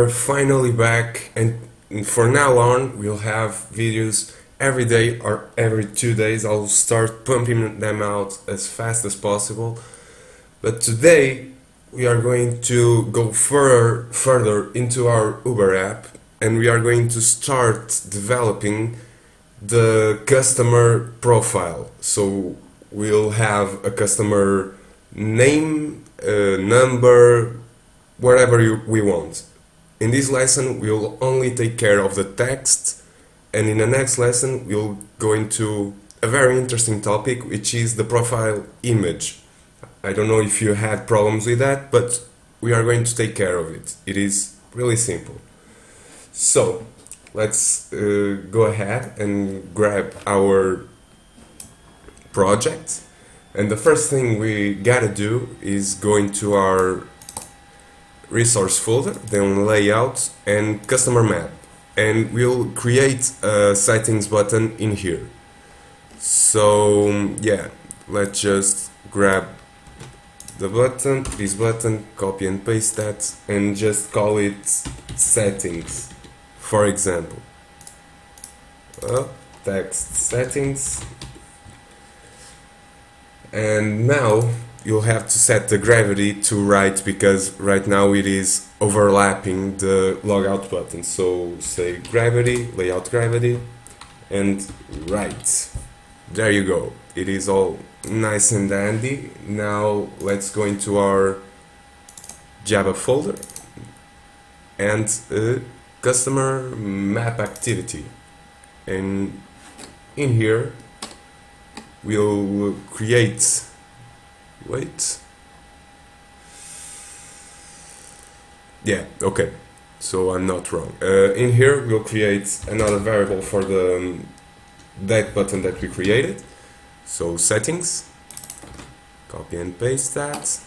are finally back, and for now on we'll have videos every day or every 2 days. I'll start pumping them out as fast as possible. But today we are going to go further into our Uber app, and we are going to start developing the customer profile. So we'll have a customer name, number, whatever we want. In this lesson we'll only take care of the text, and in the next lesson we'll go into a very interesting topic, which is the profile image. I don't know if you had problems with that, but we are going to take care of it. It is really simple. So let's go ahead and grab our project, and the first thing we gotta do is go into our resource folder, then layout and customer map, and we'll create a settings button in here. So yeah, let's just grab the button, this button, copy and paste that, and just call it settings, for example. Text settings. And now you'll have to set the gravity to right, because right now it is overlapping the logout button. So say gravity, layout gravity, and right. There you go. It is all nice and dandy. Now let's go into our Java folder and customer map activity, and in here we'll create, okay, so I'm not wrong. In here we'll create another variable for the that button that we created. So settings, copy and paste that,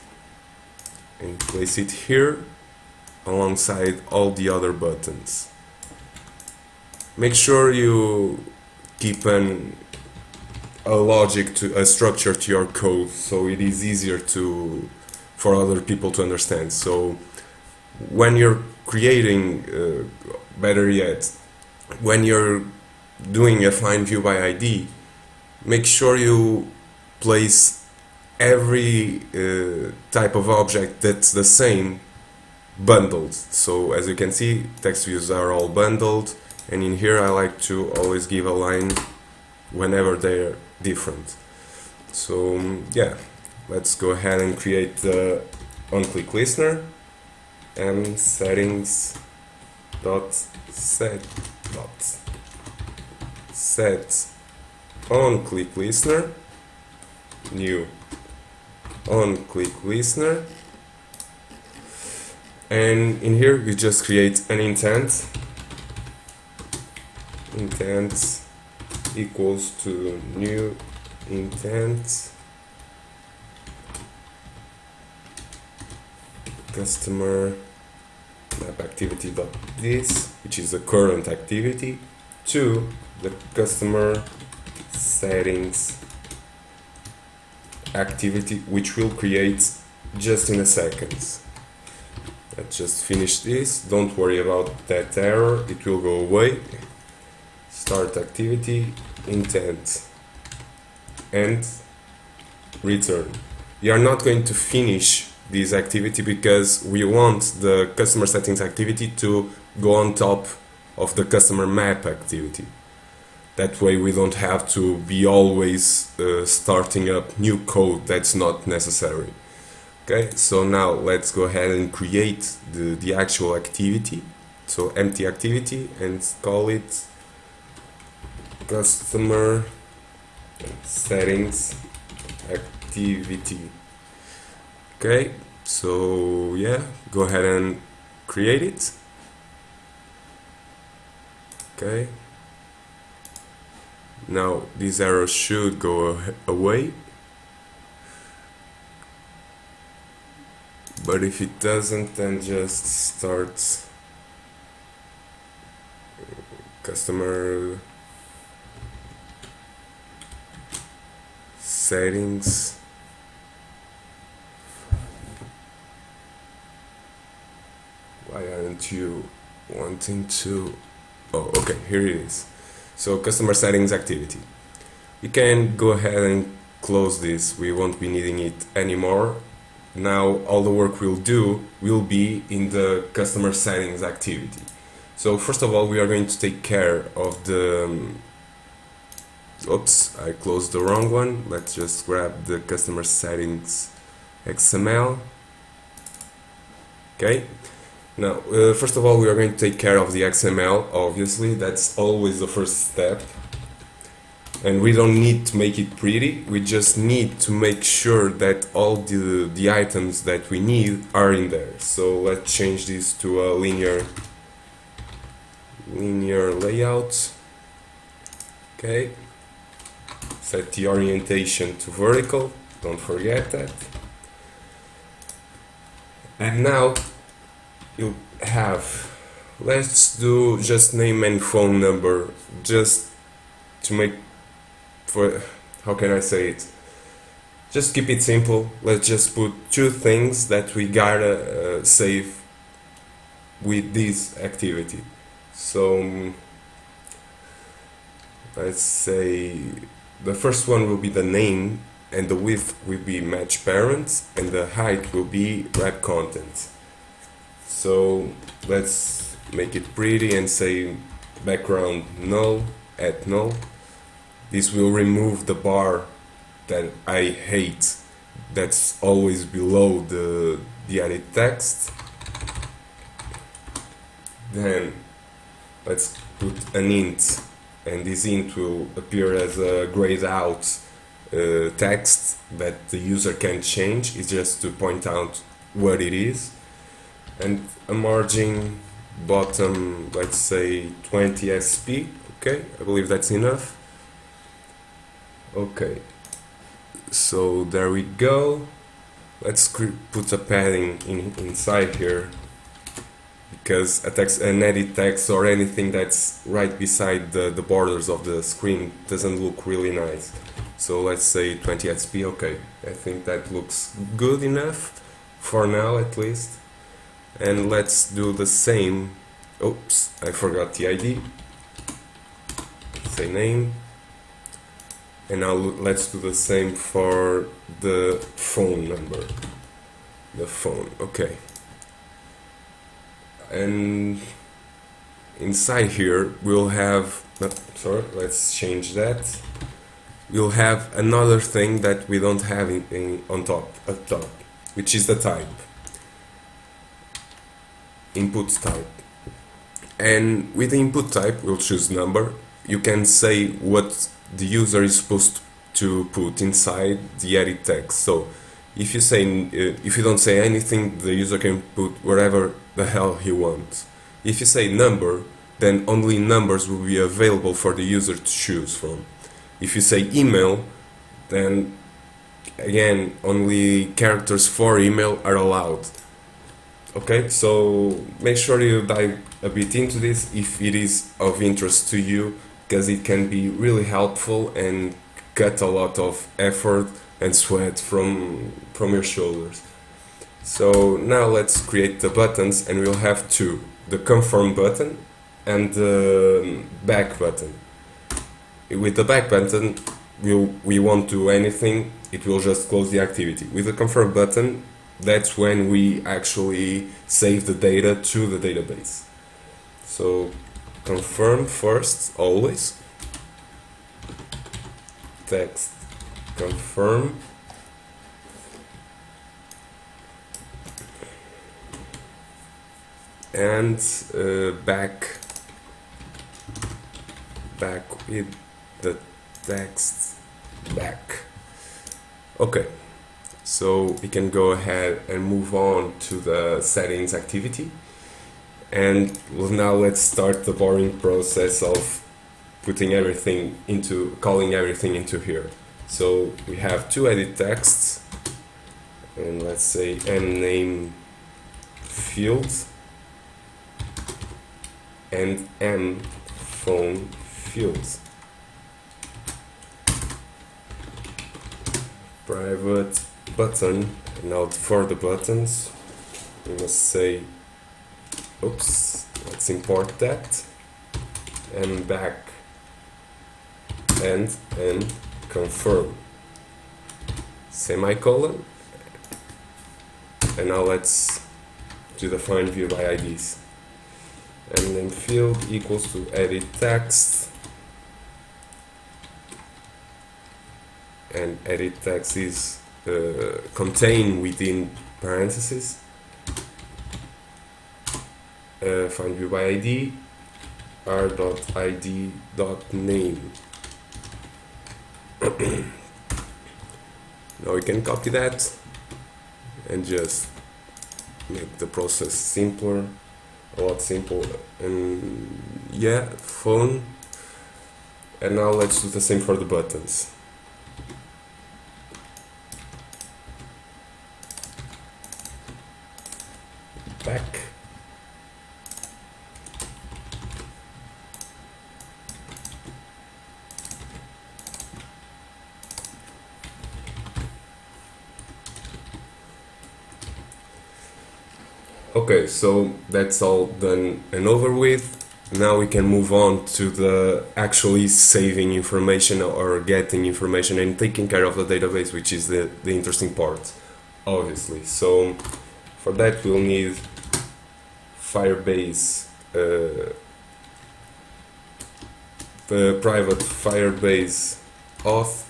and place it here alongside all the other buttons. Make sure you keep a logic, to a structure to your code, so it is easier for other people to understand. So when you're creating, better yet, when you're doing a find view by ID, make sure you place every type of object that's the same bundled. So as you can see, text views are all bundled, and in here I like to always give a line whenever they're different. So yeah, let's go ahead and create the on-click listener, and settings dot set on-click listener, new on-click listener, and in here we just create an intent equals to new intent customer map activity dot this, which is the current activity, to the customer settings activity, which we'll create just in a second. Let's just finish this. Don't worry about that error, it will go away. Start activity, intent, and return. We are not going to finish this activity because we want the customer settings activity to go on top of the customer map activity. That way we don't have to be always starting up new code that's not necessary. Okay, so now let's go ahead and create the actual activity. So empty activity, and call it customer settings activity. Okay, so yeah, go ahead and create it. Okay, now this error should go away, but if it doesn't, then just start customer settings Why aren't wanting to, oh, okay, here it is. So customer settings activity. You can go ahead and close this. We won't be needing it anymore. Now all the work we'll do will be in the customer settings activity. So first of all, we are going to take care of the oops, I closed the wrong one. Let's just grab the customer settings XML. Okay, now first of all, we are going to take care of the XML. Obviously, that's always the first step, and we don't need to make it pretty. We just need to make sure that all the items that we need are in there. So let's change this to a linear layout. Okay, set the orientation to vertical, don't forget that. And now you have, let's do just name and phone number, just to make, for, how can I say it, just keep it simple. Let's just put two things that we gotta save with this activity. So let's say the first one will be the name, and the width will be match parents, and the height will be wrap content. So let's make it pretty and say background null, at null. This will remove the bar that I hate, that's always below the edit text. Then let's put an int, and this int will appear as a grayed out text that the user can change. It's just to point out what it is. And a margin bottom, let's say 20 SP. Okay, I believe that's enough. Okay, so there we go. Let's put a padding inside here, because an edit text or anything that's right beside the borders of the screen doesn't look really nice. So let's say 20 SP. Okay, I think that looks good enough for now, at least. And let's do the same. Oops, I forgot the ID. Say name. And now let's do the same for the phone number. The phone, okay. And inside here we'll have, sorry, let's change that. We'll have another thing that we don't have on top, at top, which is the type. Input type. And with the input type, we'll choose number. You can say what the user is supposed to put inside the edit text. So if you don't say anything, the user can put whatever the hell he wants. If you say number, then only numbers will be available for the user to choose from. If you say email, then again only characters for email are allowed. Okay, so make sure you dive a bit into this if it is of interest to you, because it can be really helpful and cut a lot of effort and sweat from your shoulders. So now let's create the buttons, and we'll have two: the confirm button and the back button. With the back button, we won't do anything, it will just close the activity. With the confirm button, that's when we actually save the data to the database. So confirm first, always. Text confirm. And back with the text back. Okay, so we can go ahead and move on to the settings activity, and now let's start the boring process of calling everything into here. So we have two edit texts, and let's say name fields and phone fields. Private button. Now for the buttons we must say oops, let's import that, and back and confirm, semicolon, and now let's do the find view by IDs, and then field equals to edit text, and edit text is contained within parentheses, find view by ID, r.id.name. Now we can copy that and just make the process simpler, a lot simpler. And yeah, phone. And now let's do the same for the buttons. Back. Okay, so that's all done and over with. Now we can move on to the actually saving information or getting information and taking care of the database, which is the interesting part, obviously. So for that we'll need Firebase, the private Firebase auth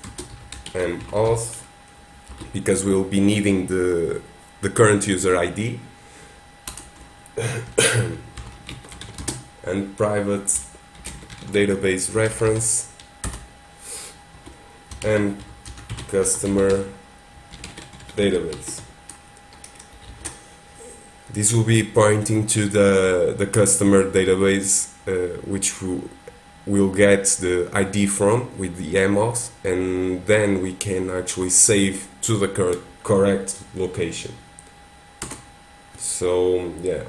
and auth, because we'll be needing the current user ID, and private database reference and customer database. This will be pointing to the customer database, which we'll get the ID from with the mauth, and then we can actually save to the correct location. So yeah,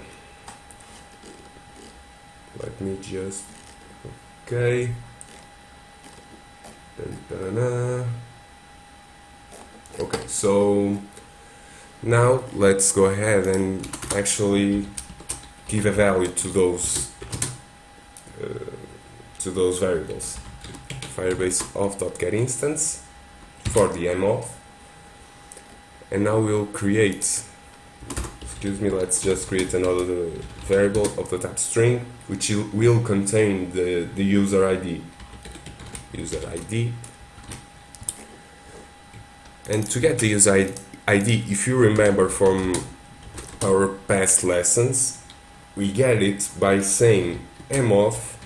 let me just, okay, okay, so now let's go ahead and actually give a value to those variables. Firebase auth.getInstance for the mauth, and now we'll create, let's just create another variable of the type string, which will contain the user ID. And to get the user ID, if you remember from our past lessons, we get it by saying mauth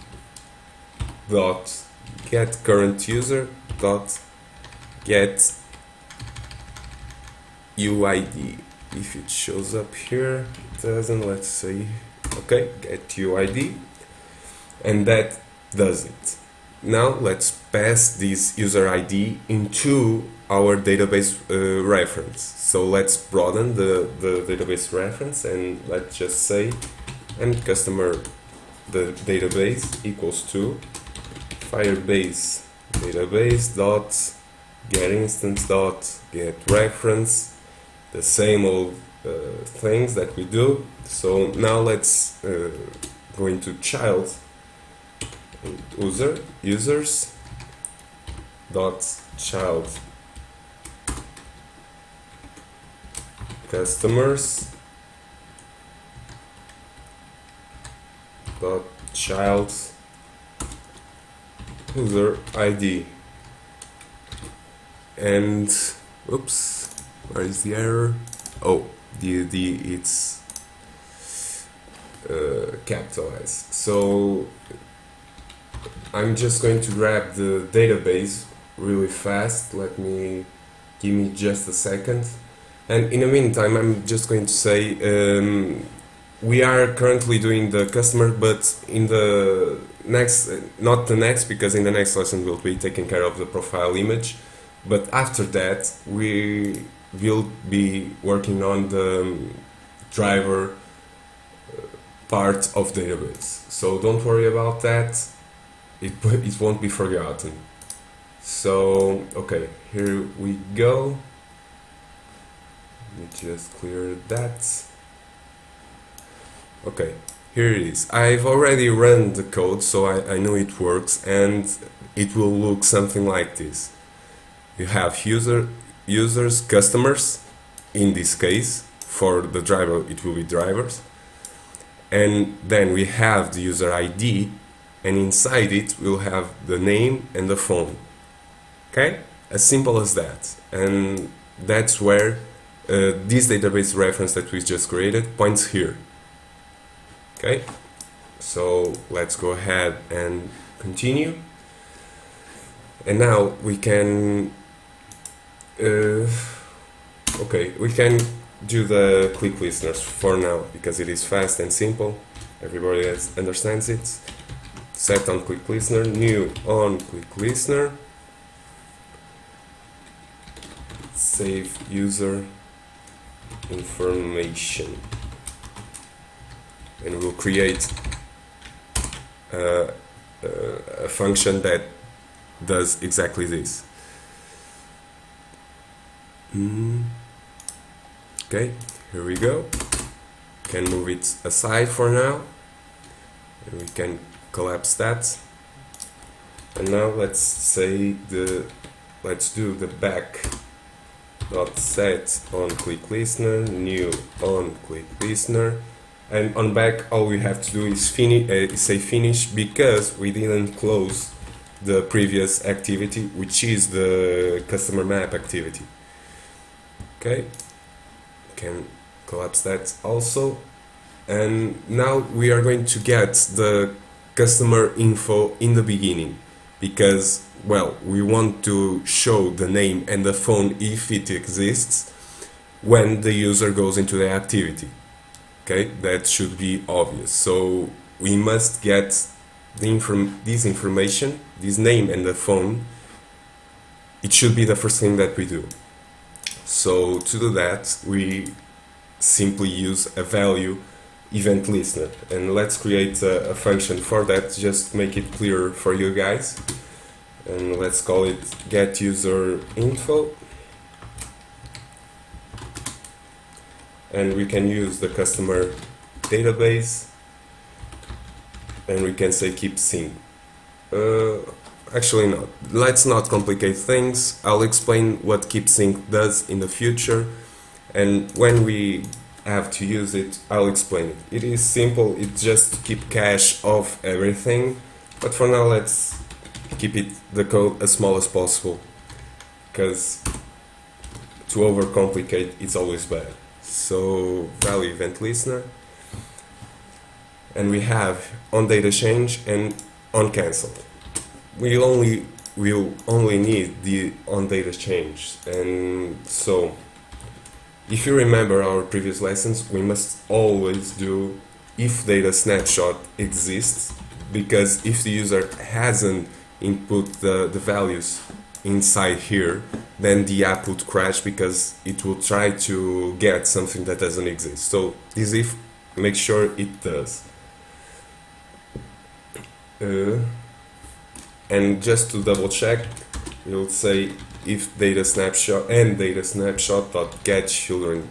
dot get current user dot get UID. If it shows up here, it doesn't, let's say, okay, get UID, and that does it. Now let's pass this user ID into our database reference. So let's broaden the database reference, and let's just say and customer the database equals to Firebase database dot get instance dot get reference, the same old things that we do. So now let's go into child and users dot child customers dot child user ID, and oops, where is the error? Oh, it's capitalized. So I'm just going to grab the database really fast. Give me just a second. And in the meantime, I'm just going to say we are currently doing the customer, but in the next, not the next, because in the next lesson we'll be taking care of the profile image. But after that, we will be working on the driver part of database. So don't worry about that. It won't be forgotten. So, okay, here we go. Let me just clear that. Okay, here it is. I've already run the code, so I know it works, and it will look something like this. You have users, customers, in this case. For the driver, it will be drivers. And then we have the user ID, and inside it we'll have the name and the phone. Okay? As simple as that. And that's where this database reference that we just created points here. Okay? So let's go ahead and continue. And now we can we can do the quick listeners for now, because it is fast and simple. Everybody understands it. Set on quick listener, new on quick listener, save user information, and we'll create a function that does exactly this. Okay, here we go. Can move it aside for now, and we can collapse that. And now let's do the back dot set on quick listener, new on quick listener, and on back all we have to do is say finish, because we didn't close the previous activity, which is the customer map activity. Okay, can collapse that also. And now we are going to get the customer info in the beginning, because, well, we want to show the name and the phone if it exists when the user goes into the activity. Okay, that should be obvious. So we must get this information, this name and the phone. It should be the first thing that we do. So to do that, we simply use a value event listener, and let's create a function for that, just to make it clearer for you guys. And let's call it get user info, and we can use the customer database, and we can say keep sync. Actually not, let's not complicate things. I'll explain what keep sync does in the future, and when we have to use it, I'll explain it. It is simple, it's just to keep cache of everything, but for now let's keep the code as small as possible, because to overcomplicate it's always bad. So value event listener, and we have on data change and on cancel. We'll only need the on data change, and so if you remember our previous lessons, we must always do if data snapshot exists, because if the user hasn't input the values inside here, then the app would crash, because it will try to get something that doesn't exist. So this if, make sure it does. And just to double check, we'll say if data snapshot and data snapshot dot get children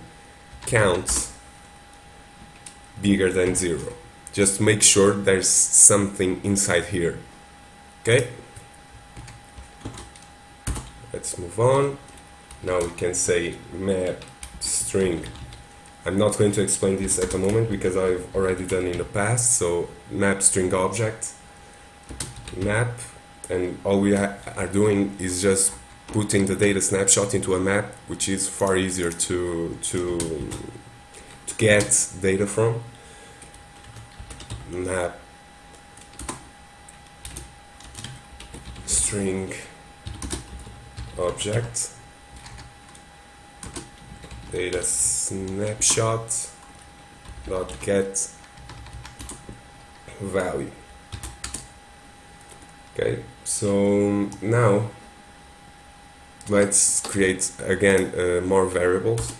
counts bigger than 0. Just make sure there's something inside here. Okay, let's move on. Now we can say map string. I'm not going to explain this at the moment because I've already done in the past. So map string object map, and all we are doing is just putting the data snapshot into a map, which is far easier to get data from. Map string object data snapshot dot get value. Okay, so now let's create again more variables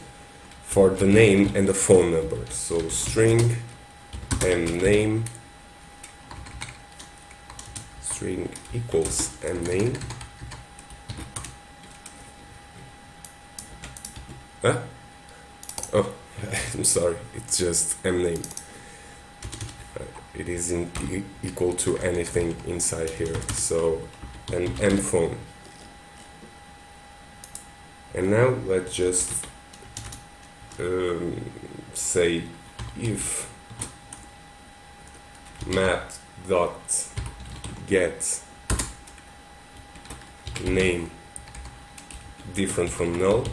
for the name and the phone number. So string and name, string equals and name. Huh? Oh, I'm sorry, it's just m name. it is equal to anything inside here. So an M phone. And now let's just say if map dot get name different from null,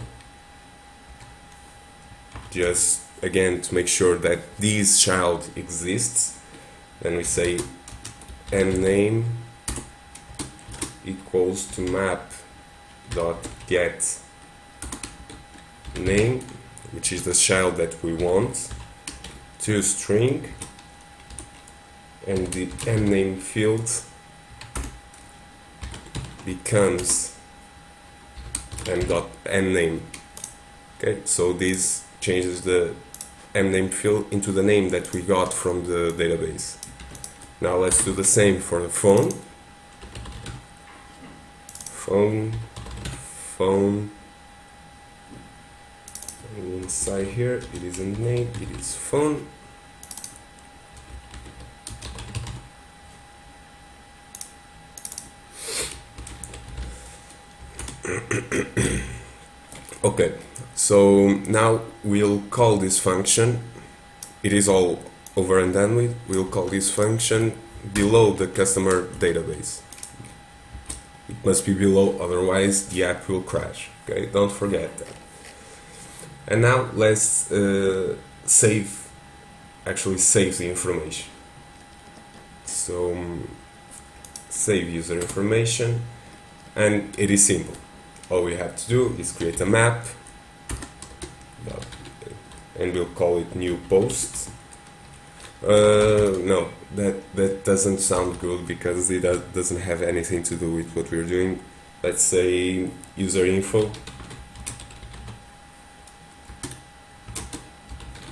just again to make sure that this child exists. Then we say name equals to map dot get name, which is the child that we want, to string, and the name field becomes name. Okay, so this changes the name field into the name that we got from the database. Now let's do the same for the phone. Phone. And inside here it isn't name, it is phone. Okay, so now we'll call this function. It is all over and done with. We'll call this function below the customer database. It must be below, otherwise the app will crash. Okay, don't forget that. And now let's actually save the information. So save user information, and it is simple. All we have to do is create a map, and we'll call it new post. No, that doesn't sound good because it doesn't have anything to do with what we're doing. Let's say user info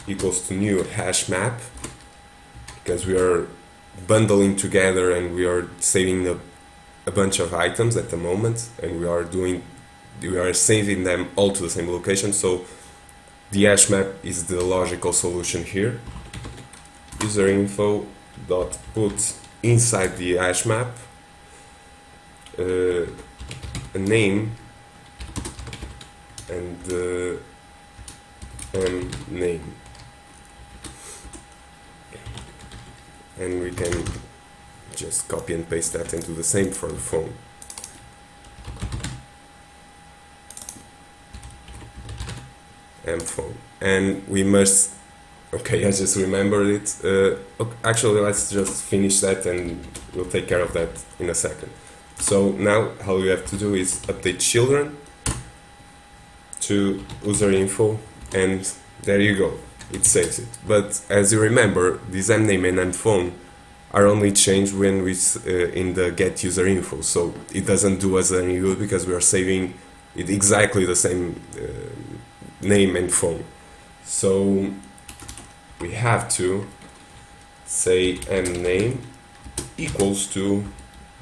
equals to new hash map, because we are bundling together and we are saving a bunch of items at the moment, and we are saving them all to the same location. So the hash map is the logical solution here. User info dot put inside the hash map a name and name, and we can just copy and paste that and do the same for the phone. Phone, and we must, okay, I just remembered it. Okay, actually, let's just finish that and we'll take care of that in a second. So now all we have to do is update children to user info, and there you go, it saves it. But as you remember, this name and phone are only changed when we in the get user info, so it doesn't do us any good because we are saving it exactly the same name and phone. So we have to say name equals to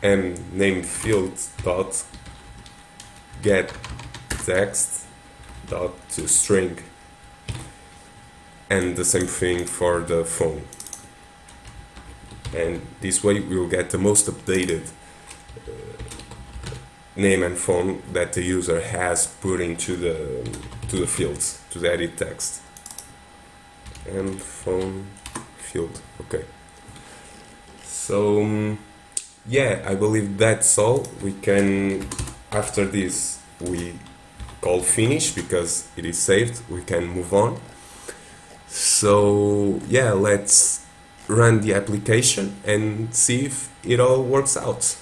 name field dot get text dot to string, and the same thing for the phone. And this way we will get the most updated name and phone that the user has put into the fields, to the edit text. And phone field. Okay. So yeah, I believe that's all. We can, after this, we call finish because it is saved. We can move on. So yeah, let's run the application and see if it all works out.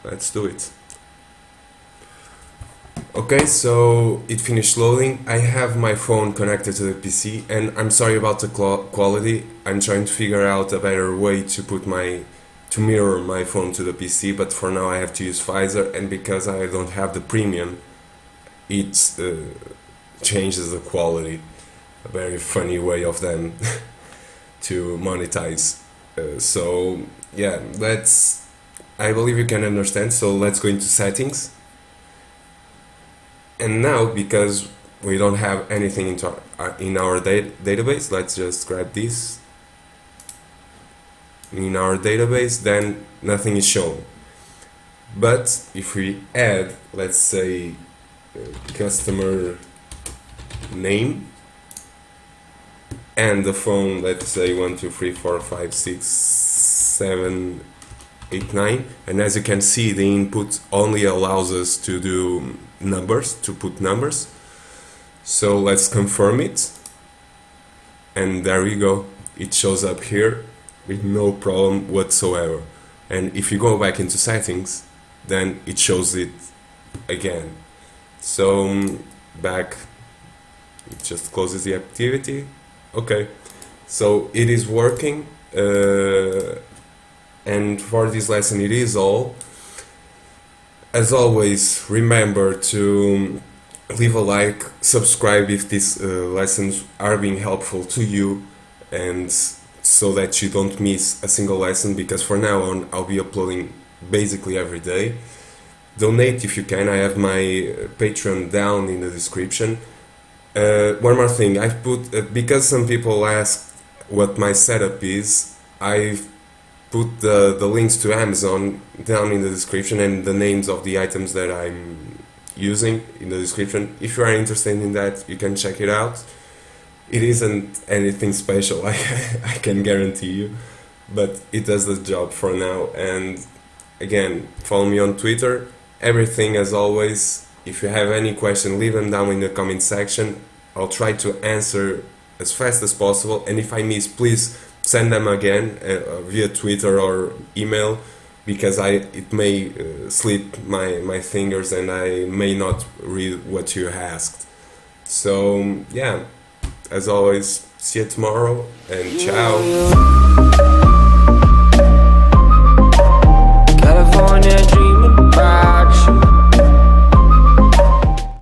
Let's do it. Okay, so it finished loading. I have my phone connected to the PC, and I'm sorry about the quality. I'm trying to figure out a better way to mirror my phone to the PC, but for now I have to use Pfizer, and because I don't have the premium, it changes the quality. A very funny way of them to monetize. So yeah, I believe you can understand. So let's go into settings. And now, because we don't have anything in our database, let's just grab this in our database, then nothing is shown. But if we add, let's say, customer name and the phone, let's say 1 2 3 4 5 6 7 8 9, and as you can see, the input only allows us to do numbers, to put numbers. So let's confirm it, and there we go, it shows up here with no problem whatsoever. And if you go back into settings, then it shows it again. So back, it just closes the activity. Okay, so it is working, and for this lesson it is all. As always, remember to leave a like, subscribe if these lessons are being helpful to you, and so that you don't miss a single lesson, because from now on I'll be uploading basically every day. Donate if you can. I have my Patreon down in the description. One more thing, I've put, because some people ask what my setup is, I've put the links to Amazon down in the description, and the names of the items that I'm using in the description. If you are interested in that, you can check it out. It isn't anything special, I can guarantee you, but it does the job for now. And again, follow me on Twitter. Everything as always. If you have any question, leave them down in the comment section. I'll try to answer as fast as possible, and if I miss, please send them again via Twitter or email, because it may slip my fingers and I may not read what you asked. So yeah, as always, see you tomorrow, and ciao.